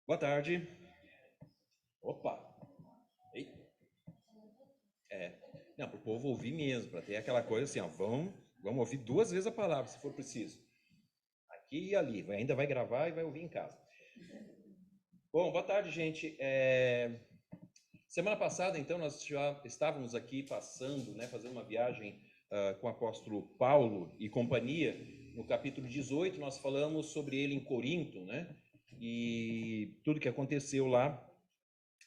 Boa tarde. Opa. Ei. Não, para o povo ouvir mesmo, para ter aquela coisa assim, ó, vamos ouvir duas vezes a palavra, se for preciso. Aqui e ali, ainda vai gravar e vai ouvir em casa. Bom, boa tarde, gente. Semana passada, então, nós já estávamos aqui passando, né, fazendo uma viagem com o apóstolo Paulo e companhia. No capítulo 18, nós falamos sobre ele em Corinto, né? E tudo que aconteceu lá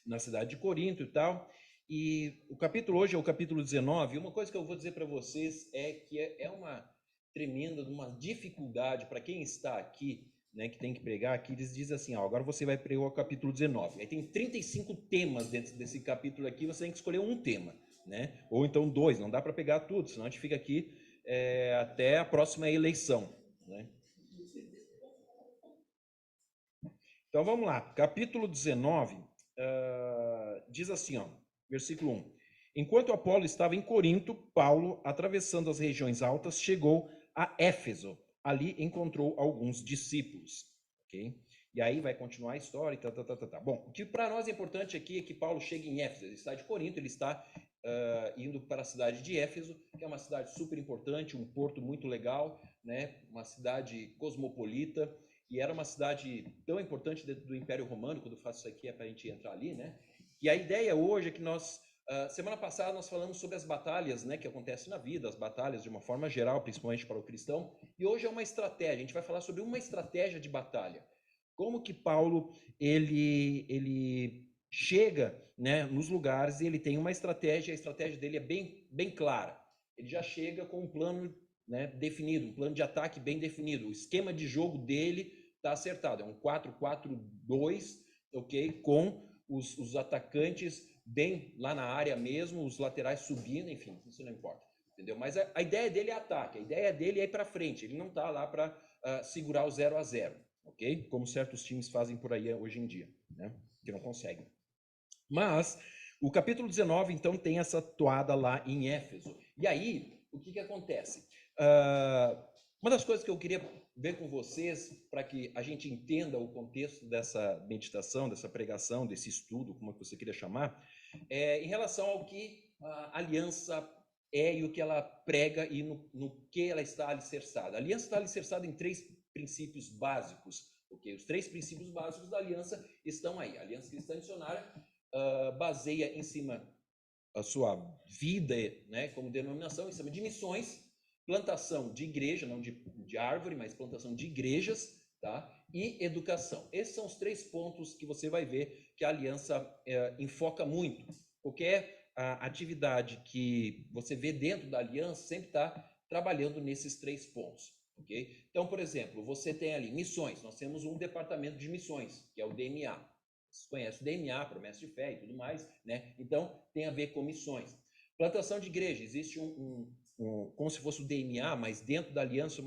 na cidade de Corinto e tal. E o capítulo hoje é o capítulo 19. Uma coisa que eu vou dizer para vocês é que é uma tremenda, uma dificuldade para quem está aqui, né, que tem que pregar aqui. Eles dizem assim, ó, agora você vai pregar o capítulo 19. Aí tem 35 temas dentro desse capítulo aqui, você tem que escolher um tema, né? Ou então dois, não dá para pegar tudo, senão a gente fica aqui até a próxima eleição, né? Então vamos lá, capítulo 19, diz assim, ó, versículo 1. Enquanto Apolo estava em Corinto, Paulo, atravessando as regiões altas, chegou a Éfeso. Ali encontrou alguns discípulos. Okay? E aí vai continuar a história. Bom, o que para nós é importante aqui é que Paulo chega em Éfeso. Ele está de Corinto, ele está indo para a cidade de Éfeso, que é uma cidade super importante, um porto muito legal, né? Uma cidade cosmopolita. E era uma cidade tão importante dentro do Império Romano, quando eu faço isso aqui é para a gente entrar ali, né? E a ideia hoje é que semana passada nós falamos sobre as batalhas, né, que acontecem na vida, as batalhas de uma forma geral, principalmente para o cristão, e hoje é uma estratégia, a gente vai falar sobre uma estratégia de batalha. Como que Paulo, ele chega, né, nos lugares e ele tem uma estratégia, a estratégia dele é bem clara. Ele já chega com um plano, né, definido, um plano de ataque bem definido. O esquema de jogo dele está acertado, é um 4-4-2, ok? Com os atacantes bem lá na área mesmo, os laterais subindo, enfim, isso não importa, entendeu? Mas a ideia dele é ataque, a ideia dele é ir para frente, ele não está lá para segurar o 0-0, ok? Como certos times fazem por aí hoje em dia, né? Que não conseguem. Mas o capítulo 19, então, tem essa toada lá em Éfeso. E aí, o que acontece? Uma das coisas que eu queria ver com vocês, para que a gente entenda o contexto dessa meditação, dessa pregação, desse estudo, como você queria chamar, em relação ao que a aliança é e o que ela prega e no que ela está alicerçada. A aliança está alicerçada em 3 princípios básicos. Okay? Os 3 princípios básicos da aliança estão aí. A aliança cristã missionária baseia em cima a sua vida, né, como denominação, em cima de missões, plantação de igreja, não de árvore, mas plantação de igrejas, tá? E educação. Esses são os 3 pontos que você vai ver que a aliança enfoca muito. Qualquer atividade que você vê dentro da aliança sempre está trabalhando nesses 3 pontos. Okay? Então, por exemplo, você tem ali missões. Nós temos um departamento de missões, que é o DMA. Vocês conhecem o DMA, promessa de fé e tudo mais, né? Então, tem a ver com missões. Plantação de igreja, existe como se fosse o DMA, mas dentro da aliança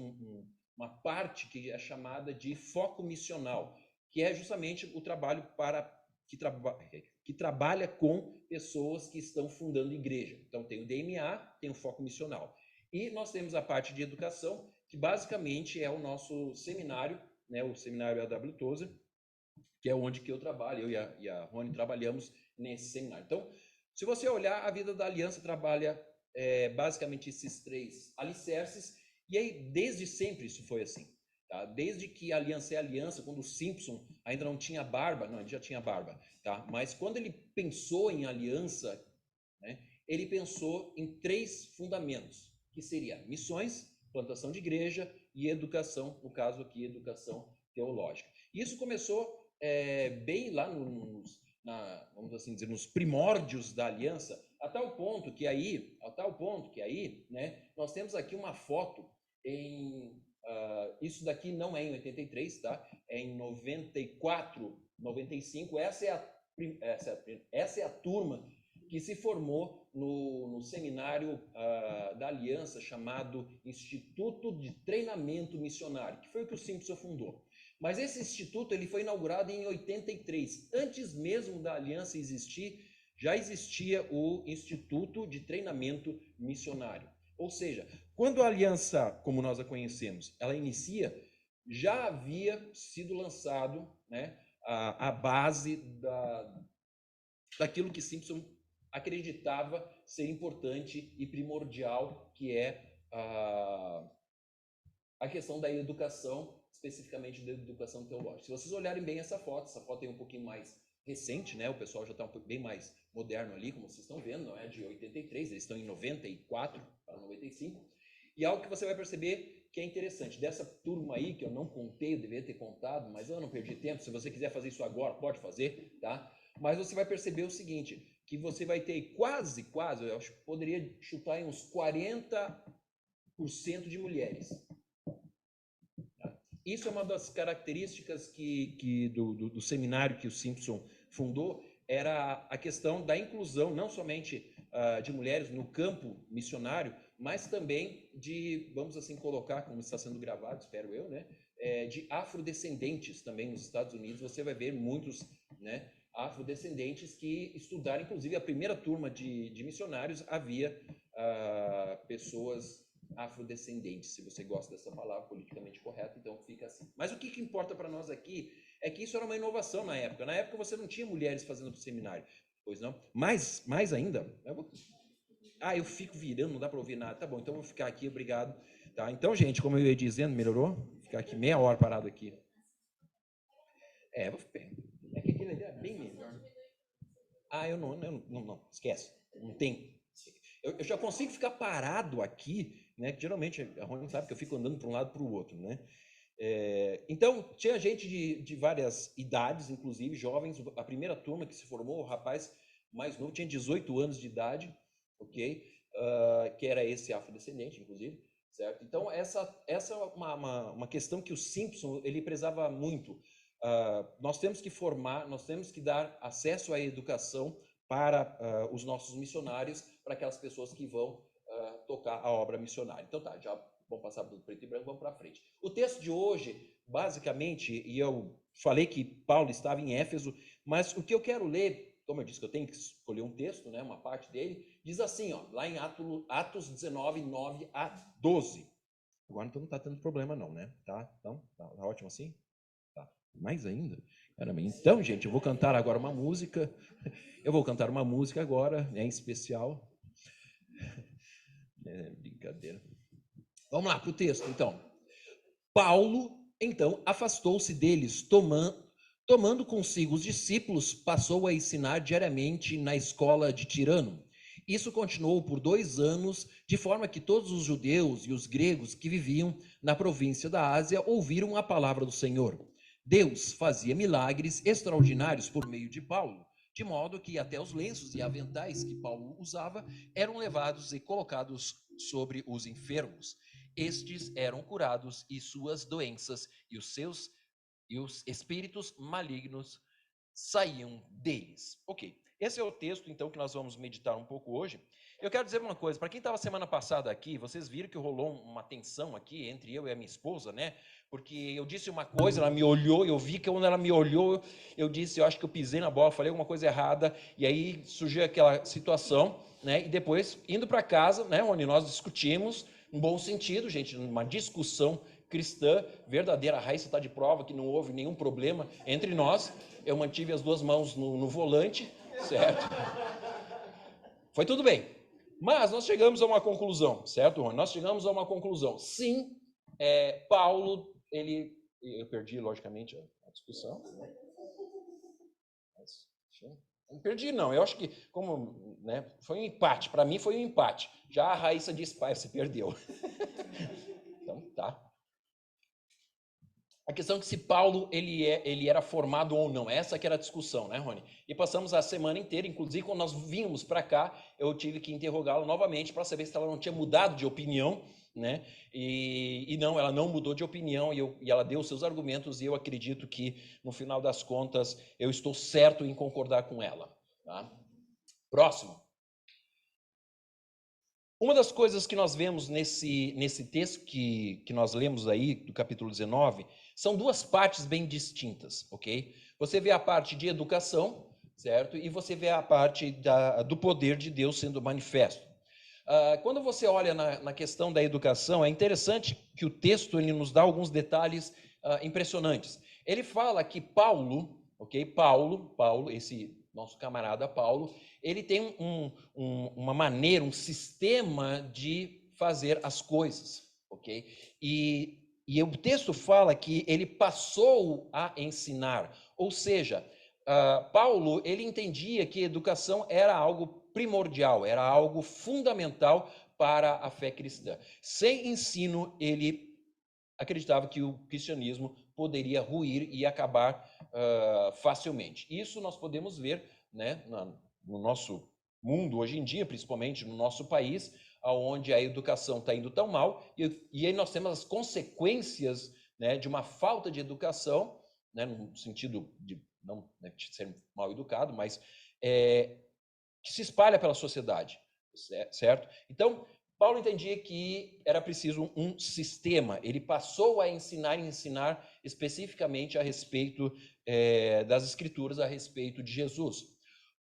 uma parte que é chamada de foco missional, que é justamente o trabalho que trabalha com pessoas que estão fundando igreja. Então, tem o DMA, tem o foco missional. E nós temos a parte de educação, que basicamente é o nosso seminário, né? O seminário A.W. Tozer, que é onde que eu trabalho, eu e a Rony trabalhamos nesse seminário. Então, se você olhar, a vida da aliança trabalha basicamente esses 3 alicerces, e aí desde sempre isso foi assim. Tá? Desde que a aliança é aliança, quando o Simpson ainda não tinha barba, não, ele já tinha barba, tá? Mas quando ele pensou em aliança, né, ele pensou em 3 fundamentos, que seria missões, plantação de igreja e educação, no caso aqui, educação teológica. Isso começou bem lá vamos assim dizer, nos primórdios da aliança, a tal ponto que aí, né, nós temos aqui uma foto isso daqui não é em 83, tá? É em 94, 95. Essa é a turma que se formou no seminário da aliança chamado Instituto de Treinamento Missionário, que foi o que o Simpson fundou. Mas esse instituto ele foi inaugurado em 83. Antes mesmo da aliança existir, já existia o Instituto de Treinamento Missionário. Ou seja, quando a aliança, como nós a conhecemos, ela inicia, já havia sido lançado, né, a base daquilo que Simpson acreditava ser importante e primordial, que é a questão da educação, especificamente da educação teológica. Se vocês olharem bem essa foto é um pouquinho mais recente, né? O pessoal já está bem mais moderno ali, como vocês estão vendo, não é de 83, eles estão em 94 para 95. E algo que você vai perceber que é interessante, dessa turma aí, que eu não contei, eu deveria ter contado, mas eu não perdi tempo, se você quiser fazer isso agora, pode fazer, tá? Mas você vai perceber o seguinte, que você vai ter quase, eu acho que poderia chutar em uns 40% de mulheres. Isso é uma das características do seminário que o Simpson fundou, era a questão da inclusão, não somente de mulheres no campo missionário, mas também de, vamos assim colocar, como está sendo gravado, espero eu, né, de afrodescendentes também nos Estados Unidos. Você vai ver muitos, né, afrodescendentes que estudaram, inclusive a primeira turma de missionários havia pessoas afrodescendentes, se você gosta dessa palavra politicamente correta, então fica assim. Mas o que importa para nós aqui é que isso era uma inovação na época. Na época você não tinha mulheres fazendo seminário, pois não? Mais ainda, eu fico virando, não dá para ouvir nada. Tá bom, então eu vou ficar aqui, obrigado. Tá? Então, gente, como eu ia dizendo, melhorou? Vou ficar aqui meia hora parado aqui. É que aquele ali é bem melhor. Eu não, esquece. Não tem. Eu já consigo ficar parado aqui, né? Que geralmente a Rony sabe que eu fico andando para um lado para o outro, né? Então, tinha gente de várias idades, inclusive jovens. A primeira turma que se formou, o rapaz mais novo, tinha 18 anos de idade, ok? Que era esse afrodescendente, inclusive, certo? Então, essa é uma questão que o Simpson, ele prezava muito. Nós temos que formar, nós temos que dar acesso à educação para os nossos missionários, para aquelas pessoas que vão tocar a obra missionária. Então tá, já vamos passar do preto e branco, vamos para frente. O texto de hoje, basicamente, e eu falei que Paulo estava em Éfeso, mas o que eu quero ler, como eu disse que eu tenho que escolher um texto, né, uma parte dele, diz assim, ó, lá em Atos 19, 9 a 12. Agora então não está tendo problema não, né? Tá? Então, tá ótimo assim? Tá. Mais ainda? Caramba. Então, gente, eu vou cantar agora uma música. Eu vou cantar uma música agora, em especial. Brincadeira. Vamos lá para o texto, então. Paulo, então, afastou-se deles, tomando consigo os discípulos, passou a ensinar diariamente na escola de Tirano. Isso continuou por 2 anos, de forma que todos os judeus e os gregos que viviam na província da Ásia ouviram a palavra do Senhor. Deus fazia milagres extraordinários por meio de Paulo, de modo que até os lenços e aventais que Paulo usava eram levados e colocados sobre os enfermos. Estes eram curados e suas doenças e os espíritos malignos saíam deles. Ok, esse é o texto então que nós vamos meditar um pouco hoje. Eu quero dizer uma coisa, para quem estava semana passada aqui, vocês viram que rolou uma tensão aqui entre eu e a minha esposa, né? Porque eu disse uma coisa, ela me olhou, eu vi que quando ela me olhou, eu disse, eu acho que eu pisei na bola, falei alguma coisa errada, e aí surgiu aquela situação, né? E depois, indo para casa, né, onde nós discutimos, no bom sentido, gente, numa discussão cristã verdadeira, a Raíssa está de prova que não houve nenhum problema entre nós, eu mantive as 2 mãos no volante, certo? Foi tudo bem. Mas nós chegamos a uma conclusão, certo, Rony? Nós chegamos a uma conclusão. Sim, Paulo, eu perdi, logicamente, a discussão. Não perdi, não. Eu acho que, como, né, foi um empate. Para mim, foi um empate. Já a Raíssa disse, pai, você perdeu. Então, tá. A questão é que se Paulo ele era formado ou não, essa que era a discussão, né, Rony? E passamos a semana inteira, inclusive quando nós vínhamos para cá, eu tive que interrogá-la novamente para saber se ela não tinha mudado de opinião, né? E não, ela não mudou de opinião e ela deu seus argumentos e eu acredito que, no final das contas, eu estou certo em concordar com ela. Tá? Próximo. Uma das coisas que nós vemos nesse texto que nós lemos aí, do capítulo 19, são 2 partes bem distintas, ok? Você vê a parte de educação, certo? E você vê a parte do poder de Deus sendo manifesto. Quando você olha na questão da educação, é interessante que o texto ele nos dá alguns detalhes impressionantes. Ele fala que Paulo, ok? Paulo, esse nosso camarada Paulo, ele tem uma maneira, um sistema de fazer as coisas, ok? E o texto fala que ele passou a ensinar, ou seja, Paulo, ele entendia que educação era algo primordial, era algo fundamental para a fé cristã. Sem ensino, ele acreditava que o cristianismo poderia ruir e acabar facilmente. Isso nós podemos ver, né, no nosso mundo hoje em dia, principalmente no nosso país, onde a educação está indo tão mal, e aí nós temos as consequências, né, de uma falta de educação, né, no sentido de não, né, de ser mal educado, mas que se espalha pela sociedade, certo? Então, Paulo entendia que era preciso um sistema. Ele passou a ensinar especificamente a respeito das Escrituras, a respeito de Jesus.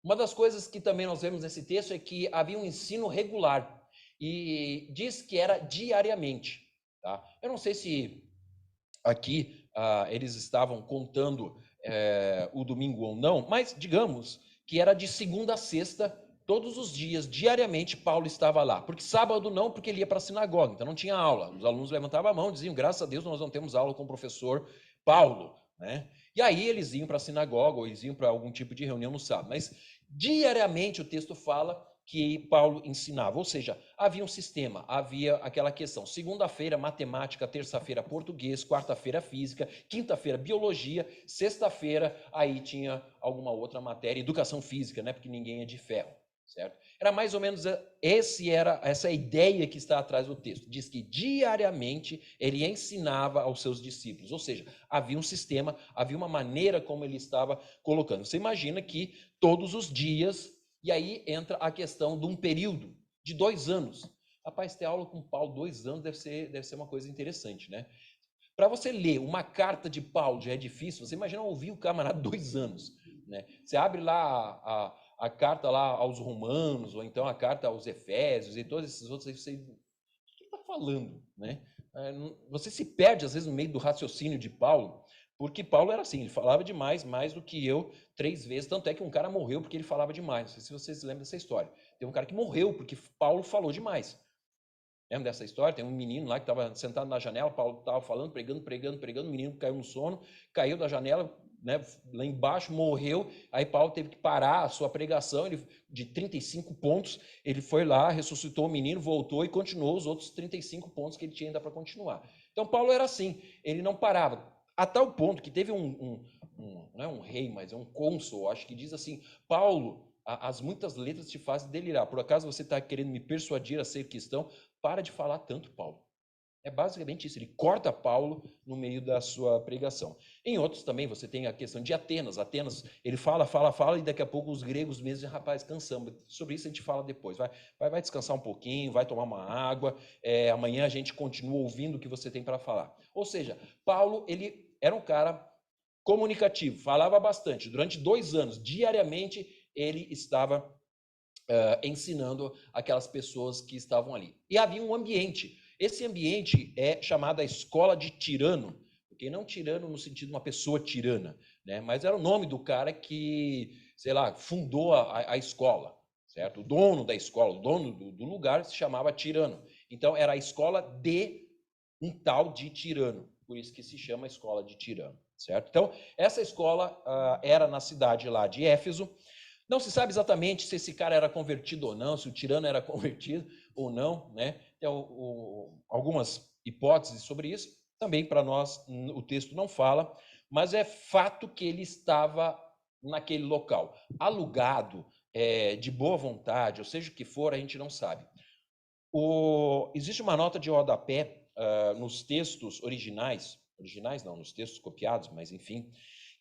Uma das coisas que também nós vemos nesse texto é que havia um ensino regular e diz que era diariamente. Tá? Eu não sei se aqui eles estavam contando o domingo ou não, mas digamos que era de segunda a sexta, todos os dias, diariamente, Paulo estava lá. Porque sábado não, porque ele ia para a sinagoga, então não tinha aula. Os alunos levantavam a mão e diziam, graças a Deus nós não temos aula com o professor Paulo, né? E aí eles iam para a sinagoga ou eles iam para algum tipo de reunião no sábado. Mas diariamente o texto fala que Paulo ensinava, ou seja, havia um sistema, havia aquela questão, segunda-feira matemática, terça-feira português, quarta-feira física, quinta-feira biologia, sexta-feira aí tinha alguma outra matéria, educação física, né, porque ninguém é de ferro, certo? Era mais ou menos essa ideia que está atrás do texto, diz que diariamente ele ensinava aos seus discípulos, ou seja, havia um sistema, havia uma maneira como ele estava colocando. Você imagina que todos os dias. E aí entra a questão de um período de 2 anos. Rapaz, ter aula com Paulo 2 anos deve ser uma coisa interessante, né? Para você ler uma carta de Paulo já é difícil, você imagina ouvir o camarada 2 anos, né? Você abre lá a carta lá aos Romanos, ou então a carta aos Efésios, e todos esses outros, aí você... O que ele está falando, né? Você se perde, às vezes, no meio do raciocínio de Paulo, porque Paulo era assim, ele falava demais, mais do que eu, 3 vezes, tanto é que um cara morreu porque ele falava demais. Não sei se vocês lembram dessa história. Tem um cara que morreu porque Paulo falou demais. Lembra dessa história? Tem um menino lá que estava sentado na janela, Paulo estava falando, pregando, o menino caiu no sono, caiu da janela, né, lá embaixo, morreu, aí Paulo teve que parar a sua pregação, ele, de 35 pontos, ele foi lá, ressuscitou o menino, voltou e continuou os outros 35 pontos que ele tinha ainda para continuar. Então Paulo era assim, ele não parava, a tal ponto que teve não é um rei, mas é um cônsul, acho que diz assim, Paulo, as muitas letras te fazem delirar, por acaso você está querendo me persuadir a ser cristão? Para de falar tanto, Paulo. É basicamente isso, ele corta Paulo no meio da sua pregação. Em outros também você tem a questão de Atenas. Atenas, ele fala, e daqui a pouco os gregos mesmo dizem, rapaz, cansamos. Sobre isso a gente fala depois. Vai descansar um pouquinho, vai tomar uma água, amanhã a gente continua ouvindo o que você tem para falar. Ou seja, Paulo, ele era um cara comunicativo, falava bastante. Durante 2 anos, diariamente, ele estava ensinando aquelas pessoas que estavam ali. E havia um ambiente. Esse ambiente é chamado a escola de Tirano, porque não tirano no sentido de uma pessoa tirana, né? Mas era o nome do cara que, sei lá, fundou a escola, certo? O dono da escola, o dono do lugar se chamava Tirano. Então era a escola de um tal de Tirano, por isso que se chama escola de Tirano, certo? Então essa escola era na cidade lá de Éfeso. Não se sabe exatamente se esse cara era convertido ou não, se o tirano era convertido ou não, né? Tem algumas hipóteses sobre isso. Também para nós o texto não fala, mas é fato que ele estava naquele local, alugado, de boa vontade, ou seja o que for, a gente não sabe. Existe uma nota de rodapé nos textos originais não, nos textos copiados, mas enfim,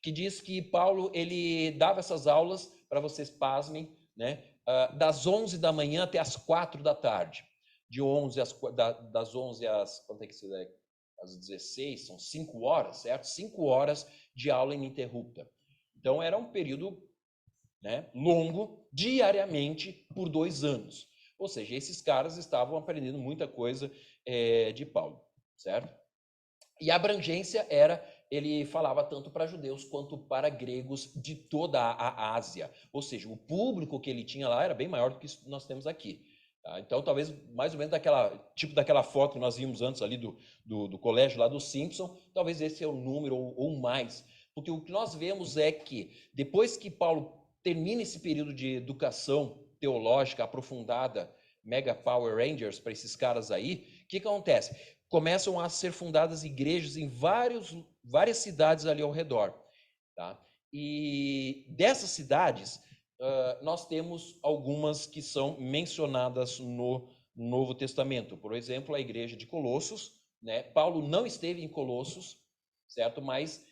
que diz que Paulo ele dava essas aulas, para vocês pasmem, né, das 11 da manhã até as 4 da tarde. Das 11 às, quanto é que se der? Às 16, são 5 horas, certo? 5 horas de aula ininterrupta. Então era um período, né, longo, diariamente, por 2 anos. Ou seja, esses caras estavam aprendendo muita coisa de Paulo, certo? E a abrangência era ele falava tanto para judeus quanto para gregos de toda a Ásia. Ou seja, o público que ele tinha lá era bem maior do que nós temos aqui. Tá? Então, talvez mais ou menos daquela foto que nós vimos antes ali do colégio lá do Simpson, talvez esse é o número ou mais. Porque o que nós vemos é que depois que Paulo termina esse período de educação teológica aprofundada, Mega Power Rangers para esses caras aí, o que acontece? Começam a ser fundadas igrejas em várias cidades ali ao redor. Tá? E dessas cidades, nós temos algumas que são mencionadas no Novo Testamento. Por exemplo, a igreja de Colossos. Né? Paulo não esteve em Colossos, certo? Mas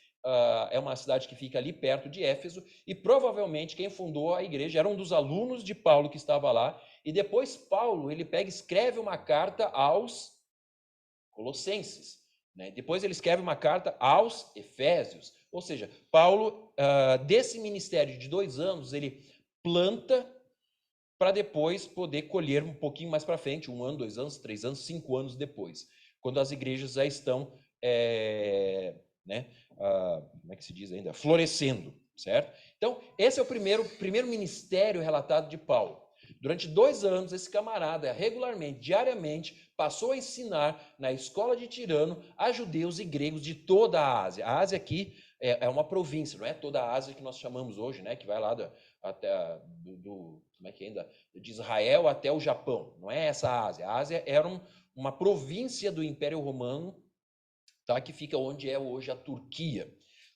é uma cidade que fica ali perto de Éfeso, e provavelmente quem fundou a igreja era um dos alunos de Paulo que estava lá, e depois Paulo, ele pega e escreve uma carta aos Colossenses, né? Depois ele escreve uma carta aos Efésios, ou seja, Paulo, desse ministério de 2 anos, ele planta para depois poder colher um pouquinho mais para frente, 1 ano, 2 anos, 3 anos, 5 anos depois, quando as igrejas já estão, né, como é que se diz ainda? Florescendo, certo? Então, esse é o primeiro ministério relatado de Paulo. Durante 2 anos, esse camarada, regularmente, diariamente, passou a ensinar na escola de Tirano a judeus e gregos de toda a Ásia. A Ásia aqui é uma província, não é toda a Ásia que nós chamamos hoje, né? Que vai lá como é que ainda? De Israel até o Japão. Não é essa a Ásia. A Ásia era uma província do Império Romano, tá? Que fica onde é hoje a Turquia,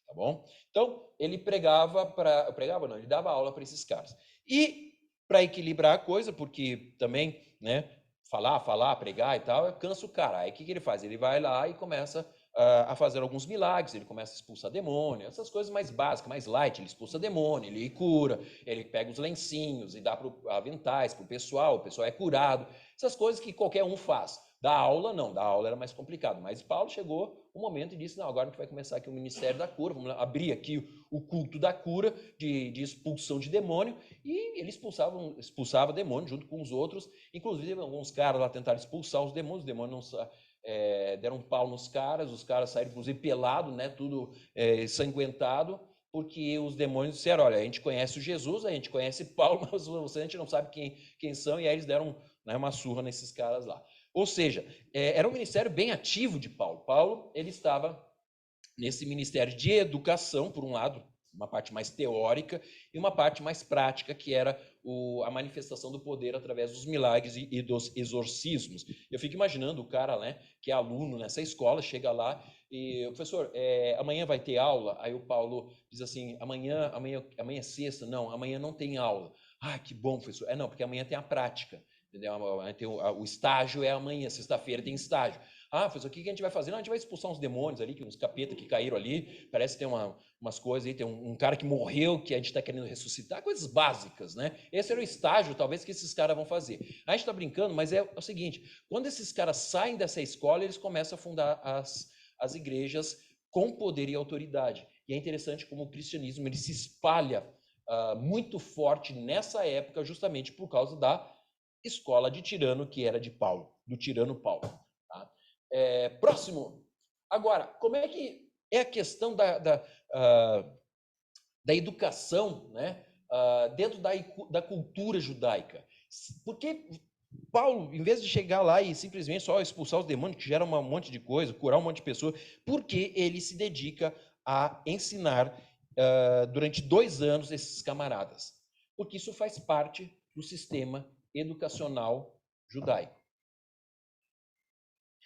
tá bom? Então, ele ele dava aula para esses caras. E para equilibrar a coisa, porque também, né, falar, pregar e tal, cansa o cara. Aí o que ele faz? Ele vai lá e começa a fazer alguns milagres, ele começa a expulsar demônio, essas coisas mais básicas, mais light, ele expulsa demônio, ele cura, ele pega os lencinhos e dá aventais para o pessoal é curado, essas coisas que qualquer um faz. Da aula, não, da aula era mais complicado, mas Paulo chegou um momento e disse, não, agora a gente vai começar aqui o ministério da cura, vamos abrir aqui o culto da cura, de expulsão de demônio, e ele expulsava demônio junto com os outros, inclusive alguns caras lá tentaram expulsar os demônios não deram um pau nos caras, os caras saíram inclusive pelado, né, tudo ensanguentado, porque os demônios disseram, olha, a gente conhece o Jesus, a gente conhece Paulo, mas a gente não sabe quem são, e aí eles deram, né, uma surra nesses caras lá. Ou seja, era um ministério bem ativo de Paulo. Paulo, ele estava nesse ministério de educação, por um lado, uma parte mais teórica, e uma parte mais prática, que era a manifestação do poder através dos milagres e dos exorcismos. Eu fico imaginando o cara, né, que é aluno nessa escola, chega lá e, professor, amanhã vai ter aula? Aí o Paulo diz assim, amanhã é sexta? Não, amanhã não tem aula. Ah, que bom, professor. Não, porque amanhã tem a prática. Entendeu? O estágio é amanhã, sexta-feira tem estágio. Ah, professor, o que a gente vai fazer? Não, a gente vai expulsar uns demônios ali, uns capetas que caíram ali, parece que tem umas coisas aí, tem um cara que morreu, que a gente está querendo ressuscitar, coisas básicas, né? Esse era o estágio, talvez, que esses caras vão fazer. A gente está brincando, mas é o seguinte, quando esses caras saem dessa escola, eles começam a fundar as igrejas com poder e autoridade. E é interessante como o cristianismo ele se espalha muito forte nessa época, justamente por causa da escola de Tirano, que era de Paulo, do tirano Paulo. Tá? Próximo. Agora, como é que é a questão da educação, né, dentro da cultura judaica? Porque Paulo, em vez de chegar lá e simplesmente só expulsar os demônios, que gera um monte de coisa, curar um monte de pessoas, por que ele se dedica a ensinar durante 2 anos esses camaradas? Porque isso faz parte do sistema educacional judaico.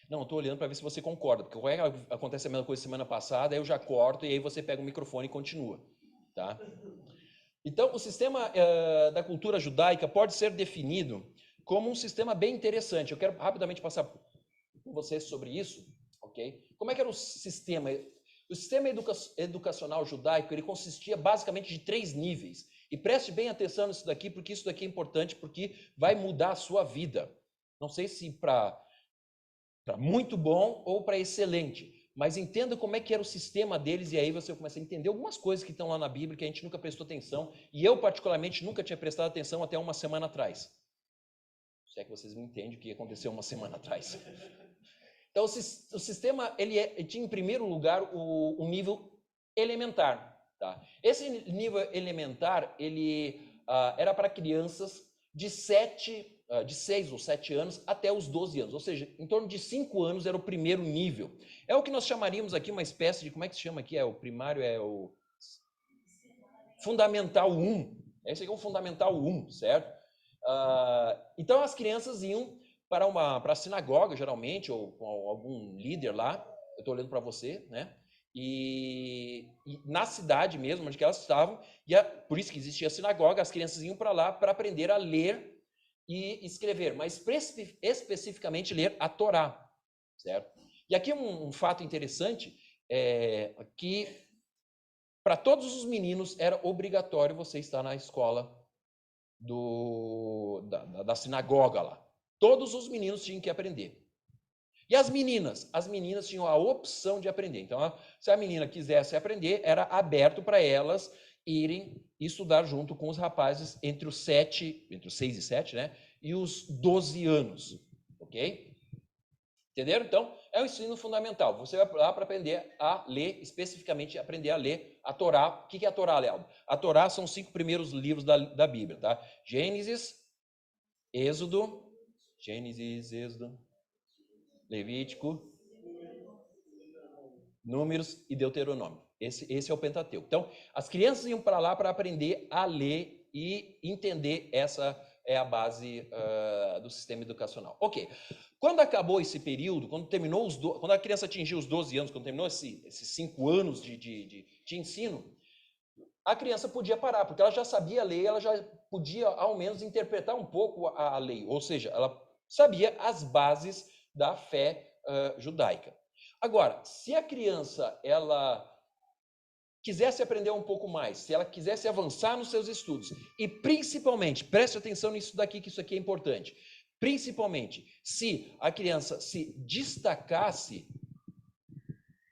Não, estou olhando para ver se você concorda, porque acontece a mesma coisa semana passada, aí eu já corto e aí você pega o microfone e continua. Tá? Então, o sistema da cultura judaica pode ser definido como um sistema bem interessante. Eu quero rapidamente passar com vocês sobre isso. Okay? Como é que era o sistema? O sistema educacional judaico ele consistia basicamente de 3 níveis. E preste bem atenção nisso daqui, porque isso daqui é importante, porque vai mudar a sua vida. Não sei se para muito bom ou para excelente, mas entenda como é que era o sistema deles, e aí você começa a entender algumas coisas que estão lá na Bíblia que a gente nunca prestou atenção, e eu particularmente nunca tinha prestado atenção até uma semana atrás. Se é que vocês me entendem o que aconteceu uma semana atrás. Então, o sistema, ele tinha, em primeiro lugar, o nível elementar. Tá? Esse nível elementar, ele era para crianças de 6 ou 7 anos até os 12 anos. Ou seja, em torno de 5 anos era o primeiro nível. É o que nós chamaríamos aqui uma espécie de, como é que se chama aqui? O primário é o Fundamental 1. Esse aqui é o Fundamental 1, certo? Então, as crianças iam para a sinagoga, geralmente, ou com algum líder lá. Eu estou olhando para você, né? E na cidade mesmo, onde elas estavam, por isso que existia a sinagoga, as crianças iam para lá para aprender a ler e escrever, mas especificamente ler a Torá, certo? E aqui um fato interessante é que para todos os meninos era obrigatório você estar na escola da sinagoga lá. Todos os meninos tinham que aprender. E as meninas? As meninas tinham a opção de aprender. Então, se a menina quisesse aprender, era aberto para elas irem estudar junto com os rapazes entre os 6 e 7, né? E os 12 anos, ok? Entenderam? Então, é um ensino fundamental. Você vai lá para aprender a ler, especificamente aprender a ler a Torá. O que é a Torá, Léo? A Torá são os 5 primeiros livros da Bíblia, tá? Gênesis, Êxodo, Levítico, Números e Deuteronômio. Esse é o Pentateuco. Então, as crianças iam para lá para aprender a ler e entender essa é a base do sistema educacional. Ok. Quando acabou esse período, quando a criança atingiu os 12 anos, quando terminou esses 5 anos de ensino, a criança podia parar, porque ela já sabia ler, ela já podia, ao menos, interpretar um pouco a lei. Ou seja, ela sabia as bases da fé judaica. Agora, se a criança ela quisesse aprender um pouco mais, se ela quisesse avançar nos seus estudos, e principalmente, preste atenção nisso daqui, que isso aqui é importante, principalmente se a criança se destacasse,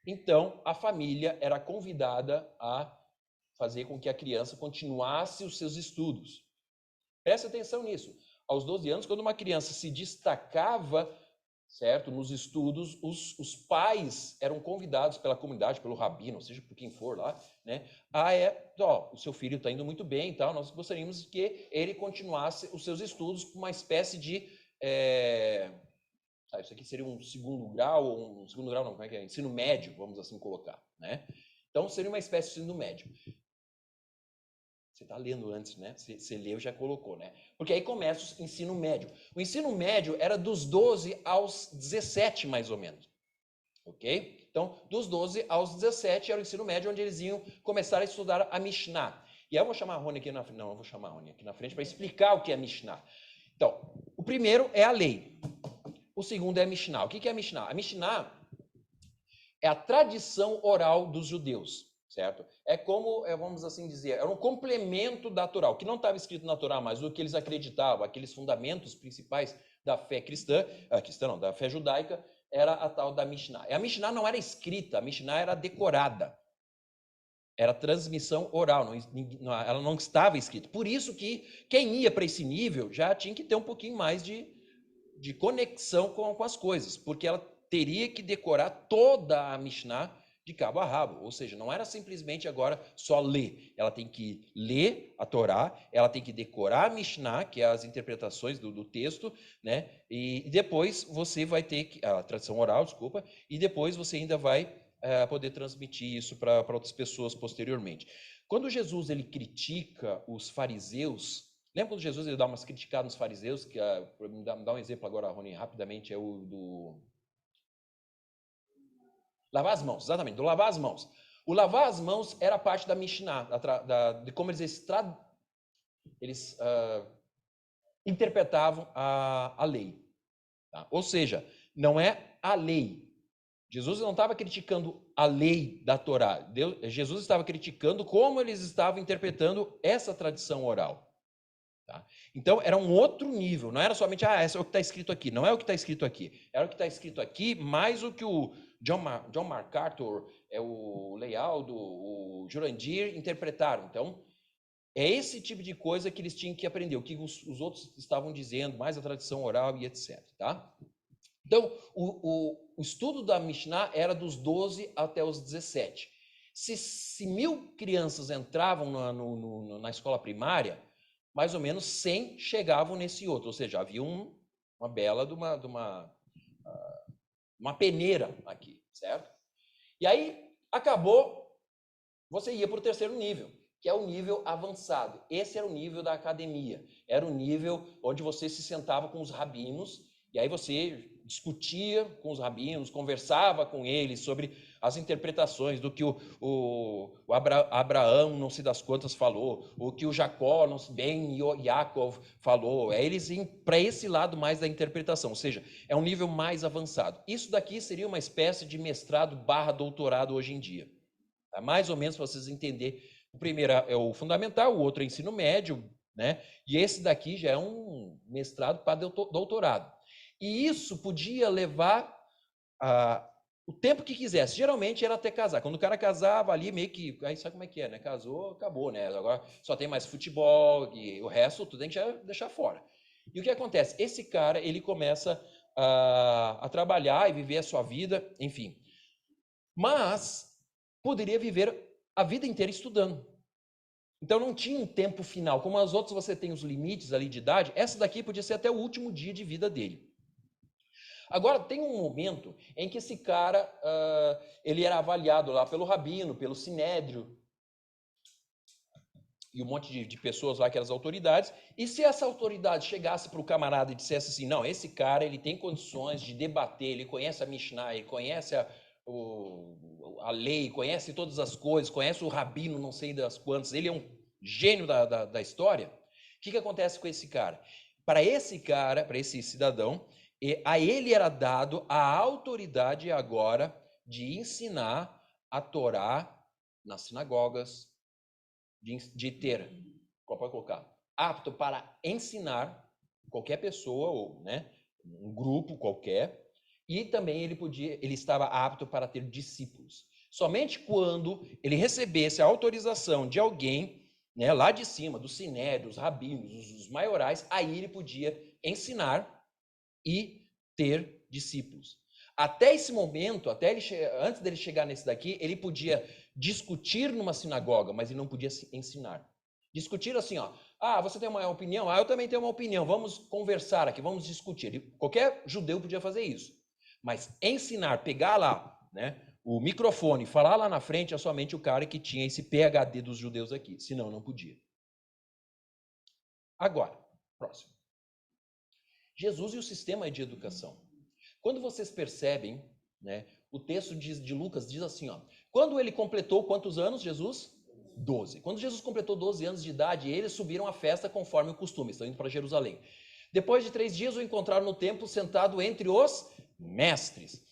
então a família era convidada a fazer com que a criança continuasse os seus estudos. Preste atenção nisso. Aos 12 anos, quando uma criança se destacava, certo, nos estudos, os pais eram convidados pela comunidade, pelo rabino, ou seja, por quem for lá, né? O seu filho está indo muito bem e tal, nós gostaríamos que ele continuasse os seus estudos com uma espécie de isso aqui seria um segundo grau, não, como é que é? Ensino médio, vamos assim colocar, né? Então, seria uma espécie de ensino médio. Você está lendo antes, né? Você leu, já colocou, né? Porque aí começa o ensino médio. O ensino médio era dos 12 aos 17, mais ou menos. Ok? Então, dos 12 aos 17 era o ensino médio, onde eles iam começar a estudar a Mishnah. E aí eu vou chamar a Rony aqui na frente. Não, eu vou chamar a Rony aqui na frente para explicar o que é a Mishnah. Então, o primeiro é a lei. O segundo é a Mishnah. O que é a Mishnah? A Mishnah é a tradição oral dos judeus. Certo? É como, vamos assim dizer, era um complemento da Torá, o que não estava escrito na Torá, mas o que eles acreditavam, aqueles fundamentos principais da fé da fé judaica, era a tal da Mishnah. E a Mishnah não era escrita, a Mishnah era decorada. Era transmissão oral, ela não estava escrita. Por isso que quem ia para esse nível já tinha que ter um pouquinho mais de conexão com as coisas, porque ela teria que decorar toda a Mishnah de cabo a rabo, ou seja, não era simplesmente agora só ler, ela tem que ler a Torá, ela tem que decorar a Mishnah, que é as interpretações do texto, né? E depois você vai ter a tradição oral, desculpa, e depois você ainda vai poder transmitir isso para outras pessoas posteriormente. Quando Jesus ele critica os fariseus, lembra quando Jesus ele dá umas criticadas nos fariseus, que me dá um exemplo agora, Rony, rapidamente, é o do lavar as mãos, exatamente, do lavar as mãos. O lavar as mãos era parte da Mishnah, de como eles interpretavam a lei. Tá? Ou seja, não é a lei. Jesus não estava criticando a lei da Torá. Jesus estava criticando como eles estavam interpretando essa tradição oral. Tá? Então, era um outro nível. Não era somente, essa é o que está escrito aqui. Não é o que está escrito aqui. Era o que está escrito aqui, mais o que o John MacArthur, o Lealdo, o Jurandir interpretaram. Então, é esse tipo de coisa que eles tinham que aprender. O que os outros estavam dizendo, mais a tradição oral e etc. Tá? Então, o estudo da Mishnah era dos 12 até os 17. Se 1.000 crianças entravam na escola primária, mais ou menos 100 chegavam nesse outro, ou seja, havia uma bela de uma peneira aqui, certo? E aí, acabou, você ia para o terceiro nível, que é o nível avançado. Esse era o nível da academia, era o nível onde você se sentava com os rabinos, e aí você discutia com os rabinos, conversava com eles sobre as interpretações do que Abraão, não sei das quantas, falou, o que o Jacó, não sei bem, Yaakov falou. Eles iam para esse lado mais da interpretação, ou seja, é um nível mais avançado. Isso daqui seria uma espécie de mestrado / doutorado hoje em dia. Tá? Mais ou menos para vocês entenderem. O primeiro é o fundamental, o outro é o ensino médio, né? E esse daqui já é um mestrado para doutorado. E isso podia levar o tempo que quisesse. Geralmente era até casar. Quando o cara casava ali, meio que. Aí sabe como é que é, né? Casou, acabou, né? Agora só tem mais futebol e o resto tu tem que deixar fora. E o que acontece? Esse cara, ele começa a trabalhar e viver a sua vida, enfim. Mas poderia viver a vida inteira estudando. Então não tinha um tempo final. Como as outras você tem os limites ali de idade, essa daqui podia ser até o último dia de vida dele. Agora, tem um momento em que esse cara, ele era avaliado lá pelo rabino, pelo sinédrio, e um monte de pessoas lá que eram as autoridades, e se essa autoridade chegasse para o camarada e dissesse assim, não, esse cara ele tem condições de debater, ele conhece a Mishnah, ele conhece a lei, conhece todas as coisas, conhece o rabino, não sei das quantas, ele é um gênio da história, o que acontece com esse cara? Para esse cara, para esse cidadão, a ele era dado a autoridade agora de ensinar a Torá nas sinagogas, de ter, qual pode colocar, apto para ensinar qualquer pessoa ou, né, um grupo qualquer, e também ele estava apto para ter discípulos. Somente quando ele recebesse a autorização de alguém, né, lá de cima, do sinédrio, dos rabinos, os maiorais, aí ele podia ensinar e ter discípulos. Até esse momento, antes dele chegar nesse daqui, ele podia discutir numa sinagoga, mas ele não podia ensinar. Discutir assim, ó, você tem uma opinião? Eu também tenho uma opinião, vamos conversar aqui, vamos discutir. Qualquer judeu podia fazer isso. Mas ensinar, pegar lá, né, o microfone, falar lá na frente é somente o cara que tinha esse PhD dos judeus aqui, senão não podia. Agora, próximo. Jesus e o sistema de educação. Quando vocês percebem, né, o texto de Lucas diz assim, ó, quando ele completou quantos anos, Jesus? 12. Quando Jesus completou 12 anos de idade, eles subiram à festa conforme o costume, estão indo para Jerusalém. Depois de 3 dias, o encontraram no templo sentado entre os mestres,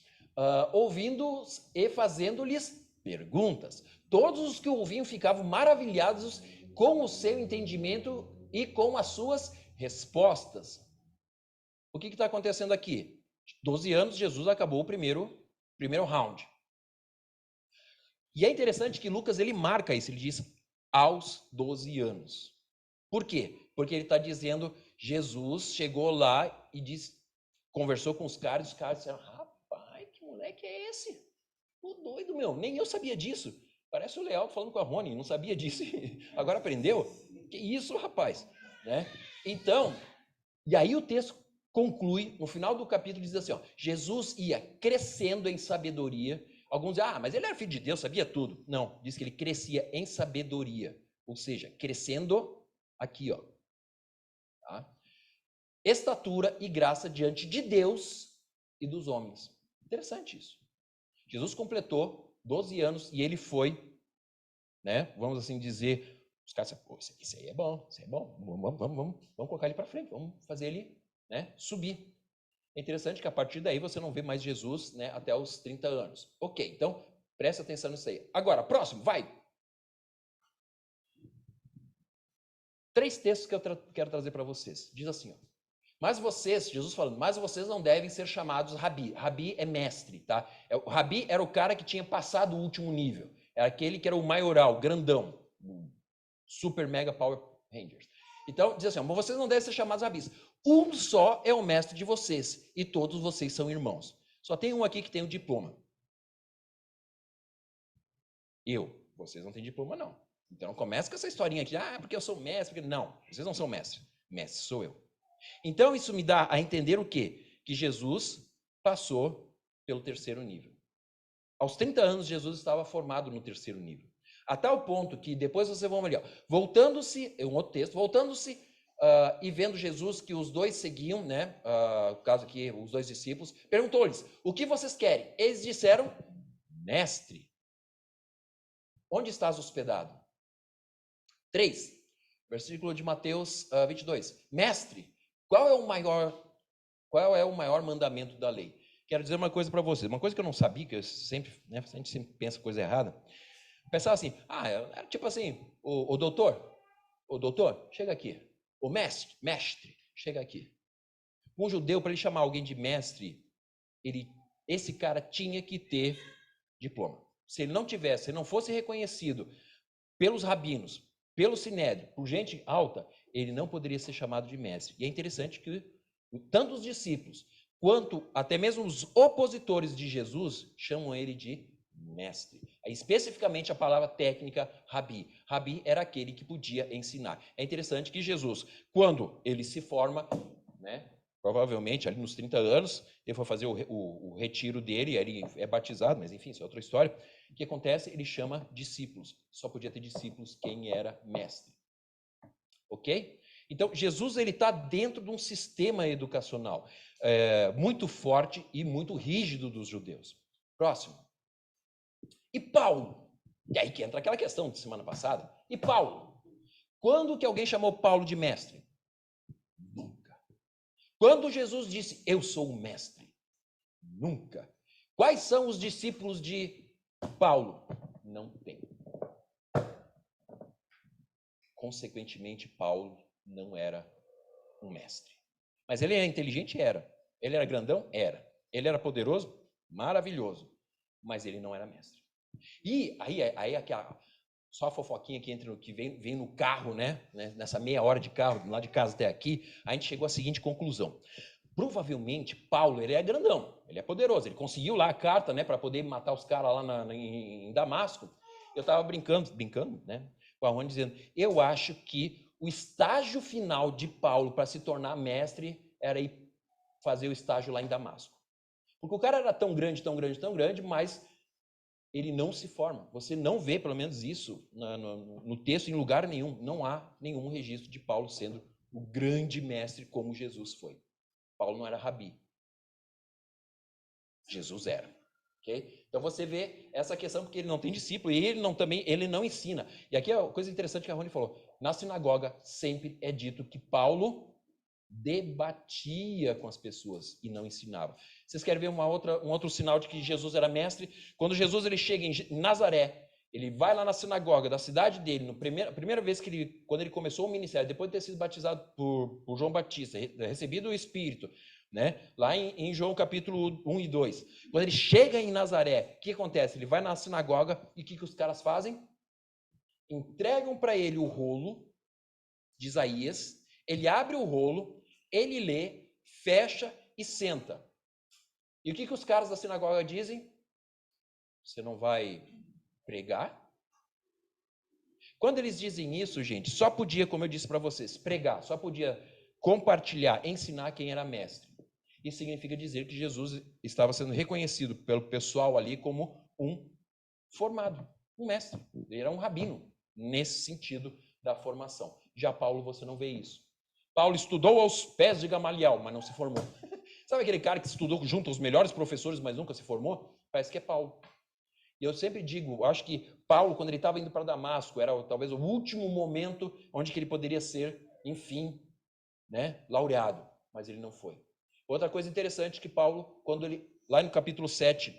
ouvindo-os e fazendo-lhes perguntas. Todos os que o ouviam ficavam maravilhados com o seu entendimento e com as suas respostas. O que está acontecendo aqui? 12 anos, Jesus acabou o primeiro round. E é interessante que Lucas ele marca isso, ele diz aos 12 anos. Por quê? Porque ele está dizendo, Jesus chegou lá e conversou com os caras disseram, rapaz, que moleque é esse? O doido, meu, nem eu sabia disso. Parece o Leal falando com a Rony, não sabia disso, agora aprendeu? Que isso, rapaz? Né? Então, e aí o texto conclui, no final do capítulo, diz assim, ó, Jesus ia crescendo em sabedoria. Alguns dizem, mas ele era filho de Deus, sabia tudo. Não, diz que ele crescia em sabedoria, ou seja, crescendo aqui, ó. Tá? Estatura e graça diante de Deus e dos homens. Interessante isso. Jesus completou 12 anos e ele foi, né, vamos assim dizer, os caras disseram, pô, isso aí é bom, vamos colocar ele para frente, vamos fazer ele, né, subir. É interessante que a partir daí você não vê mais Jesus, né, até os 30 anos. Ok, então presta atenção nisso aí. Agora, próximo, vai. 3 textos que eu quero trazer para vocês. Diz assim, ó. Mas vocês, Jesus falando, mas vocês não devem ser chamados rabi. Rabi é mestre, tá? O rabi era o cara que tinha passado o último nível. Era aquele que era o maioral, grandão. Super Mega Power Rangers. Então, diz assim, mas vocês não devem ser chamados rabis. Um só é o mestre de vocês, e todos vocês são irmãos. Só tem um aqui que tem o diploma. Vocês não têm diploma, não. Então, começa com essa historinha aqui, porque eu sou mestre. Porque... Não, vocês não são mestre. Mestre sou eu. Então, isso me dá a entender o quê? Que Jesus passou pelo terceiro nível. Aos 30 anos, Jesus estava formado no terceiro nível. A tal ponto que, depois vocês vão ver, voltando-se, é um outro texto, voltando-se e vendo Jesus que os dois seguiam, né? No caso aqui, os dois discípulos, perguntou-lhes, o que vocês querem? Eles disseram, mestre, onde estás hospedado? 3, versículo de Mateus 22. Mestre, qual é o maior mandamento da lei? Quero dizer uma coisa para vocês, uma coisa que eu não sabia, que eu sempre, né, a gente sempre pensa coisa errada. Pensava assim, era tipo assim, o doutor, chega aqui. O mestre, chega aqui. Um judeu, para ele chamar alguém de mestre, esse cara tinha que ter diploma. Se ele não tivesse, se ele não fosse reconhecido pelos rabinos, pelo sinédrio, por gente alta, ele não poderia ser chamado de mestre. E é interessante que tanto os discípulos, quanto até mesmo os opositores de Jesus, chamam ele de mestre. Especificamente a palavra técnica, rabi. Rabi era aquele que podia ensinar. É interessante que Jesus, quando ele se forma, né, provavelmente ali nos 30 anos, ele foi fazer o retiro dele, ele é batizado, mas enfim, isso é outra história. O que acontece? Ele chama discípulos. Só podia ter discípulos quem era mestre. Ok? Então, Jesus está dentro de um sistema educacional muito forte e muito rígido dos judeus. Próximo. E Paulo? E aí que entra aquela questão de semana passada. E Paulo? Quando que alguém chamou Paulo de mestre? Nunca. Quando Jesus disse, eu sou o mestre? Nunca. Quais são os discípulos de Paulo? Não tem. Consequentemente, Paulo não era um mestre. Mas ele era inteligente? Era. Ele era grandão? Era. Ele era poderoso? Maravilhoso. Mas ele não era mestre. E aí só a fofoquinha que entra que vem no carro, né? Nessa meia hora de carro, lá de casa até aqui, a gente chegou à seguinte conclusão. Provavelmente, Paulo, ele é grandão, ele é poderoso, ele conseguiu lá a carta, né, para poder matar os caras lá em Damasco. Eu estava brincando, né, com a Rony, dizendo, eu acho que o estágio final de Paulo para se tornar mestre era ir fazer o estágio lá em Damasco. Porque o cara era tão grande, mas ele não se forma. Você não vê, pelo menos isso, no texto, em lugar nenhum. Não há nenhum registro de Paulo sendo o grande mestre como Jesus foi. Paulo não era rabi. Jesus era. Okay? Então você vê essa questão porque ele não tem discípulo e ele não ensina. E aqui é uma coisa interessante que a Rony falou. Na sinagoga sempre é dito que Paulo debatia com as pessoas e não ensinava. Vocês querem ver um outro sinal de que Jesus era mestre? Quando Jesus ele chega em Nazaré, ele vai lá na sinagoga da cidade dele, a primeira vez quando ele começou o ministério, depois de ter sido batizado por João Batista, recebido o Espírito, né? Lá em João capítulo 1 e 2. Quando ele chega em Nazaré, o que acontece? Ele vai na sinagoga e o que os caras fazem? Entregam para ele o rolo de Isaías, ele abre o rolo, ele lê, fecha e senta. E o que os caras da sinagoga dizem? Você não vai pregar? Quando eles dizem isso, gente, só podia, como eu disse para vocês, pregar, só podia compartilhar, ensinar quem era mestre. Isso significa dizer que Jesus estava sendo reconhecido pelo pessoal ali como um formado, um mestre. Ele era um rabino, nesse sentido da formação. Já Paulo, você não vê isso. Paulo estudou aos pés de Gamaliel, mas não se formou. Sabe aquele cara que estudou junto aos melhores professores, mas nunca se formou? Parece que é Paulo. E eu sempre digo, acho que Paulo, quando ele estava indo para Damasco, era talvez o último momento onde que ele poderia ser, enfim, né, laureado. Mas ele não foi. Outra coisa interessante que Paulo, quando ele, lá no capítulo 7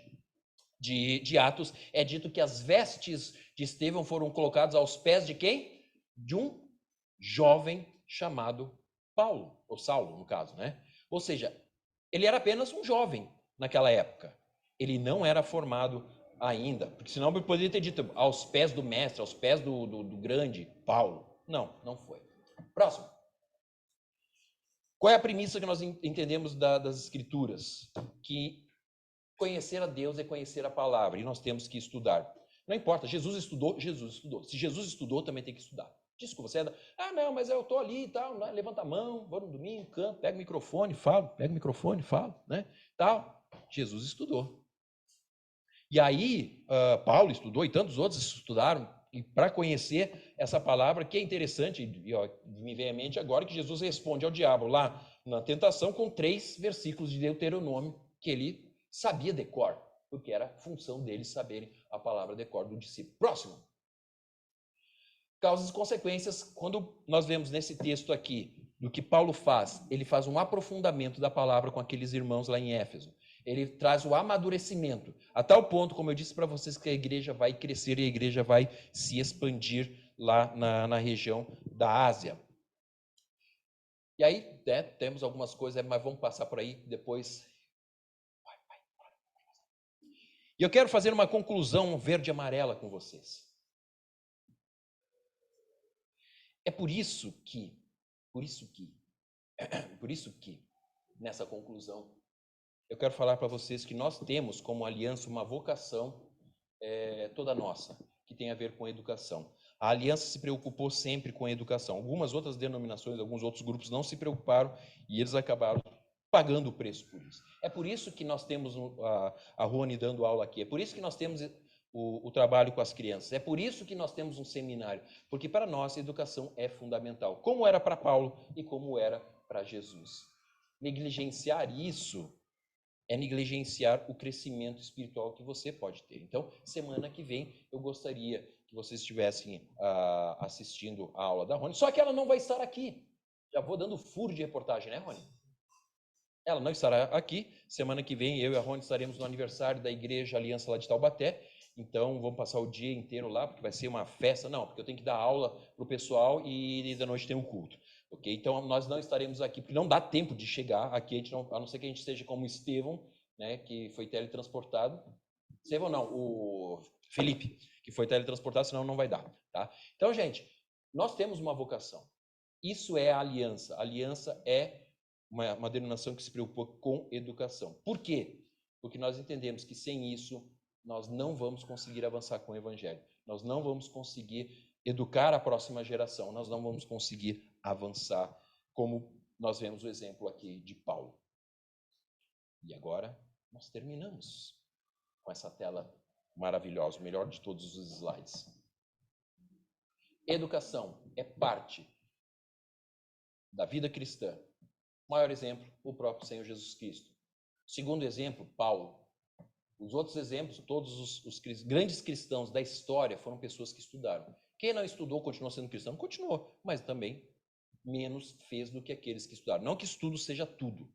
de Atos, é dito que as vestes de Estevão foram colocadas aos pés de quem? De um jovem chamado Paulo, ou Saulo, no caso, né? Ou seja, ele era apenas um jovem naquela época. Ele não era formado ainda, porque senão ele poderia ter dito aos pés do mestre, aos pés do grande Paulo. Não foi. Próximo. Qual é a premissa que nós entendemos das Escrituras? Que conhecer a Deus é conhecer a palavra, e nós temos que estudar. Não importa, Jesus estudou, Jesus estudou. Se Jesus estudou, também tem que estudar. Desculpa, você não, mas eu estou ali e tal, né? Levanta a mão, vou no domingo, canto, pega o microfone, falo, né? Tal. Jesus estudou. E aí, Paulo estudou e tantos outros estudaram, e para conhecer essa palavra, que é interessante, me vem à mente agora que Jesus responde ao diabo lá na tentação com 3 versículos de Deuteronômio que ele sabia de cor, porque era função deles saberem a palavra de cor do discípulo. Próximo. Causas e consequências, quando nós vemos nesse texto aqui, do que Paulo faz, ele faz um aprofundamento da palavra com aqueles irmãos lá em Éfeso. Ele traz o amadurecimento, a tal ponto, como eu disse para vocês, que a igreja vai crescer e a igreja vai se expandir lá na região da Ásia. E aí, né, temos algumas coisas, mas vamos passar por aí depois. E eu quero fazer uma conclusão verde e amarela com vocês. É por isso que, nessa conclusão, eu quero falar para vocês que nós temos como aliança uma vocação toda nossa, que tem a ver com a educação. A aliança se preocupou sempre com a educação. Algumas outras denominações, alguns outros grupos não se preocuparam e eles acabaram pagando o preço por isso. É por isso que nós temos a Rony dando aula aqui, é por isso que nós temos o trabalho com as crianças, é por isso que nós temos um seminário, porque para nós a educação é fundamental, como era para Paulo e como era para Jesus. Negligenciar isso é negligenciar o crescimento espiritual que você pode ter. Então, semana que vem, eu gostaria que vocês estivessem assistindo a aula da Rony, só que ela não vai estar aqui. Já vou dando furo de reportagem, né, Rony? Ela não estará aqui. Semana que vem, eu e a Rony estaremos no aniversário da Igreja Aliança lá de Taubaté. Então, vamos passar o dia inteiro lá, porque vai ser uma festa. Não, porque eu tenho que dar aula para o pessoal e da noite tem um culto. Ok? Então, nós não estaremos aqui, porque não dá tempo de chegar aqui, a não ser que a gente seja como Estevão, né, que foi teletransportado. Estevão não, o Felipe, que foi teletransportado, senão não vai dar. Tá? Então, gente, nós temos uma vocação. Isso é a aliança. A aliança é uma denominação que se preocupa com educação. Por quê? Porque nós entendemos que sem isso, nós não vamos conseguir avançar com o Evangelho. Nós não vamos conseguir educar a próxima geração. Nós não vamos conseguir avançar, como nós vemos o exemplo aqui de Paulo. E agora, nós terminamos com essa tela maravilhosa, o melhor de todos os slides. Educação é parte da vida cristã. O maior exemplo, o próprio Senhor Jesus Cristo. Segundo exemplo, Paulo. Os outros exemplos, todos os grandes cristãos da história foram pessoas que estudaram. Quem não estudou continuou sendo cristão? Continuou, mas também menos fez do que aqueles que estudaram. Não que estudo seja tudo.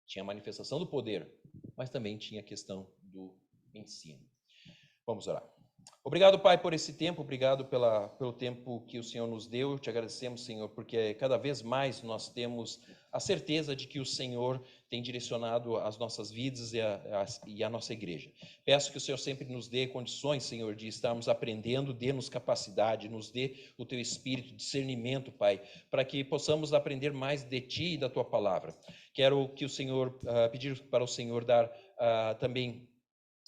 Tinha a manifestação do poder, mas também tinha a questão do ensino. Vamos orar. Obrigado, Pai, por esse tempo, obrigado pelo tempo que o Senhor nos deu. Te agradecemos, Senhor, porque cada vez mais nós temos a certeza de que o Senhor tem direcionado as nossas vidas e a nossa igreja. Peço que o Senhor sempre nos dê condições, Senhor, de estarmos aprendendo, dê-nos capacidade, nos dê o Teu Espírito, discernimento, Pai, para que possamos aprender mais de Ti e da Tua palavra. Quero que o Senhor, pedir para o Senhor dar também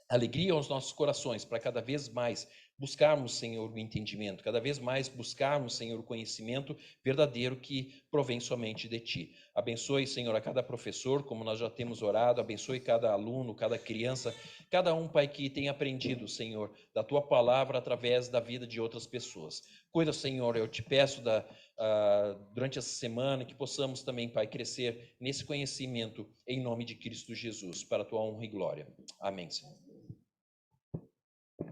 alegria aos nossos corações, para cada vez mais buscarmos, Senhor, o entendimento, cada vez mais buscarmos, Senhor, o conhecimento verdadeiro que provém somente de Ti. Abençoe, Senhor, a cada professor, como nós já temos orado, abençoe cada aluno, cada criança, cada um, Pai, que tem aprendido, Senhor, da Tua palavra através da vida de outras pessoas. Cuida, Senhor, eu te peço durante essa semana que possamos também, Pai, crescer nesse conhecimento em nome de Cristo Jesus, para a Tua honra e glória. Amém, Senhor.